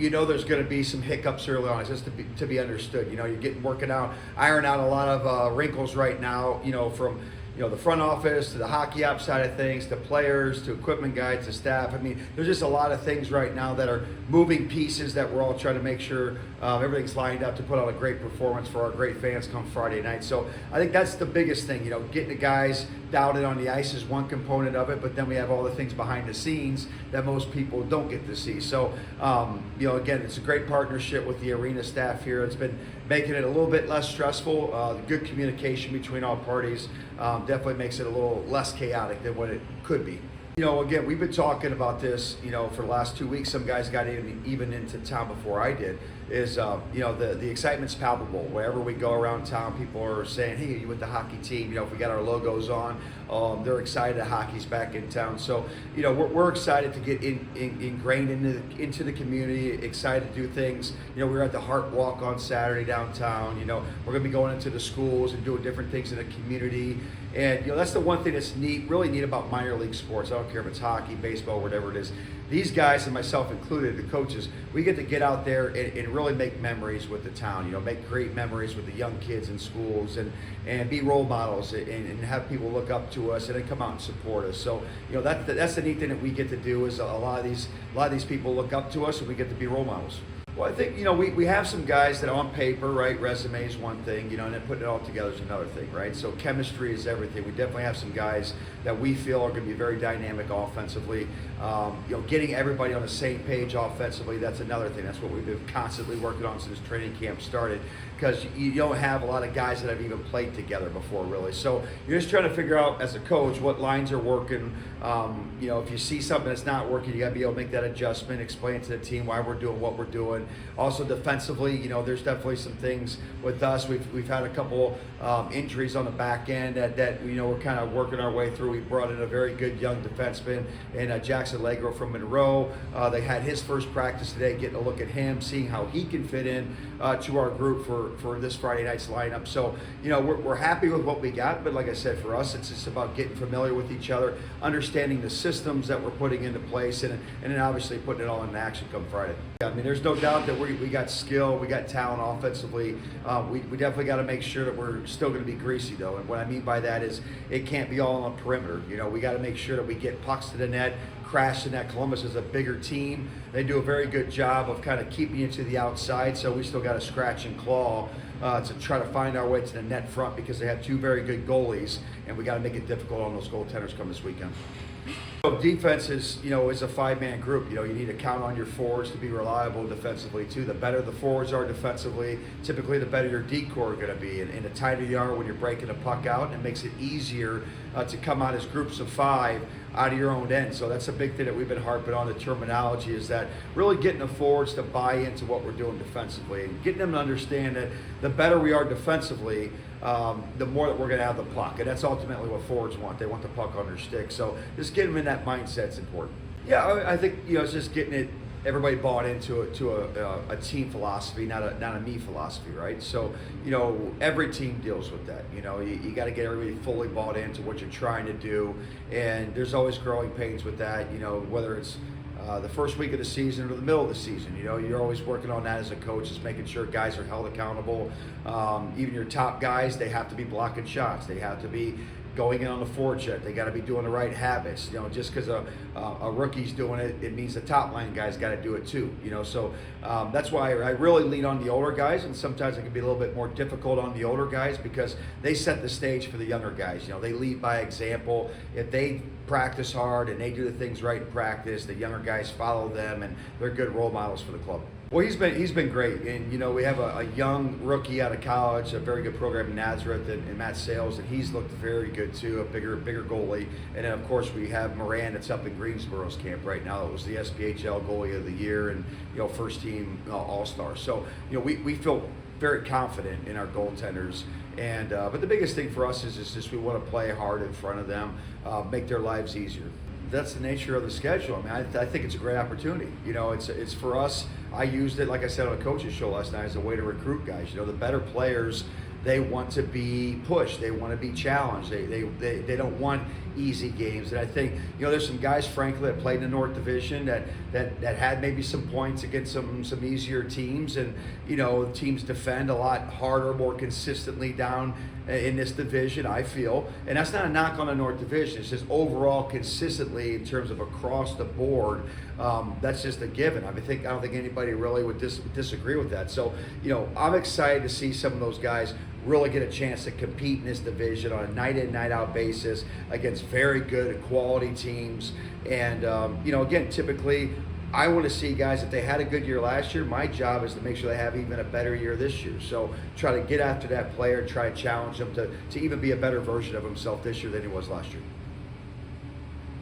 you know there's going to be some hiccups early on. It's just to be understood. You know, you're working out, iron out a lot of wrinkles right now. You know, from the front office to the hockey ops side of things, to players, to equipment guys, to staff. I mean, there's just a lot of things right now that are moving pieces that we're all trying to make sure everything's lined up to put on a great performance for our great fans come Friday night. So I think that's the biggest thing. You know, getting the guys dialed in on the ice is one component of it, but then we have all the things behind the scenes that most people don't get to see. So, again, it's a great partnership with the arena staff here. It's been making it a little bit less stressful. The good communication between all parties definitely makes it a little less chaotic than what it could be. You know, again, we've been talking about this, for the last 2 weeks. Some guys got even into town before I did. The excitement's palpable. Wherever we go around town, people are saying, hey, are you with the hockey team? If we got our logos on, they're excited that hockey's back in town. So, we're excited to get ingrained into the community, excited to do things. We were at the Heart Walk on Saturday downtown. We're going to be going into the schools and doing different things in the community. And, that's the one thing that's really neat about minor league sports. I don't care if it's hockey, baseball, whatever it is. These guys, and myself included, the coaches, we get to get out there and really make memories with the town, make great memories with the young kids in schools and be role models and have people look up to us and then come out and support us. So, that's the neat thing that we get to do is a lot of these people look up to us and we get to be role models. Well, I think, we have some guys that on paper, right, resume is one thing, and then putting it all together is another thing, right? So chemistry is everything. We definitely have some guys that we feel are going to be very dynamic offensively. Getting everybody on the same page offensively, that's another thing. That's what we've been constantly working on since training camp started, because you don't have a lot of guys that have even played together before, really. So you're just trying to figure out, as a coach, what lines are working. If you see something that's not working, you got to be able to make that adjustment, explain to the team why we're doing what we're doing. Also defensively, there's definitely some things with us. We've had a couple injuries on the back end that we're kind of working our way through. We brought in a very good young defenseman in Jackson Legro from Monroe. They had his first practice today, getting a look at him, seeing how he can fit in to our group for this Friday night's lineup. So, we're happy with what we got, but like I said, for us, it's just about getting familiar with each other, understanding the systems that we're putting into place, and then obviously putting it all into action come Friday. I mean, there's no doubt that we got skill, we got talent offensively. We definitely got to make sure that we're still going to be greasy, though. And what I mean by that is it can't be all on the perimeter. We got to make sure that we get pucks to the net, crash the net. Columbus is a bigger team. They do a very good job of kind of keeping you to the outside, so we still got to scratch and claw to try to find our way to the net front, because they have two very good goalies, and we got to make it difficult on those goaltenders come this weekend. Defense is a five-man group. You need to count on your forwards to be reliable defensively too. The better the forwards are defensively, typically the better your D-core are going to be. And the tighter you are when you're breaking the puck out, it makes it easier to come out as groups of five out of your own end. So that's a big thing that we've been harping on. The terminology is that really getting the forwards to buy into what we're doing defensively and getting them to understand that the better we are defensively, the more that we're going to have the puck. And that's ultimately what forwards want. They want the puck on their stick. So just getting them in that mindset is important. Yeah, I think it's just getting everybody bought into a team philosophy, not a me philosophy, right? So every team deals with that. You got to get everybody fully bought into what you're trying to do, and there's always growing pains with that. Whether it's the first week of the season or the middle of the season, you're always working on that as a coach, is making sure guys are held accountable. Even your top guys, they have to be blocking shots. They have to be going in on the forecheck. They got to be doing the right habits. Just because a rookie's doing it, it means the top line guys got to do it too. So that's why I really lean on the older guys, and sometimes it can be a little bit more difficult on the older guys because they set the stage for the younger guys. They lead by example. If they practice hard and they do the things right in practice, the younger guys follow them, and they're good role models for the club. Well, he's been great, and we have a young rookie out of college, a very good program in Nazareth, and Matt Sales, and he's looked very good too, a bigger goalie. And then of course we have Moran that's up in Greensboro's camp right now. It was the SPHL goalie of the year and first team all-star. So we feel very confident in our goaltenders. And but the biggest thing for us is just we want to play hard in front of them, make their lives easier. That's the nature of the schedule. I mean, I think it's a great opportunity. It's for us. I used it, like I said on a coach's show last night, as a way to recruit guys. The better players, they want to be pushed. They want to be challenged. They don't want easy games. And I think, there's some guys, frankly, that played in the North Division that had maybe some points against some easier teams. And, teams defend a lot harder, more consistently down in this division, I feel. And that's not a knock on the North Division. It's just overall consistently in terms of across the board. That's just a given. I don't think anybody really would disagree with that. So, I'm excited to see some of those guys really get a chance to compete in this division on a night in, night out basis against very good quality teams. And, again, typically I want to see guys, if they had a good year last year, my job is to make sure they have even a better year this year. So try to get after that player, try to challenge them to even be a better version of himself this year than he was last year.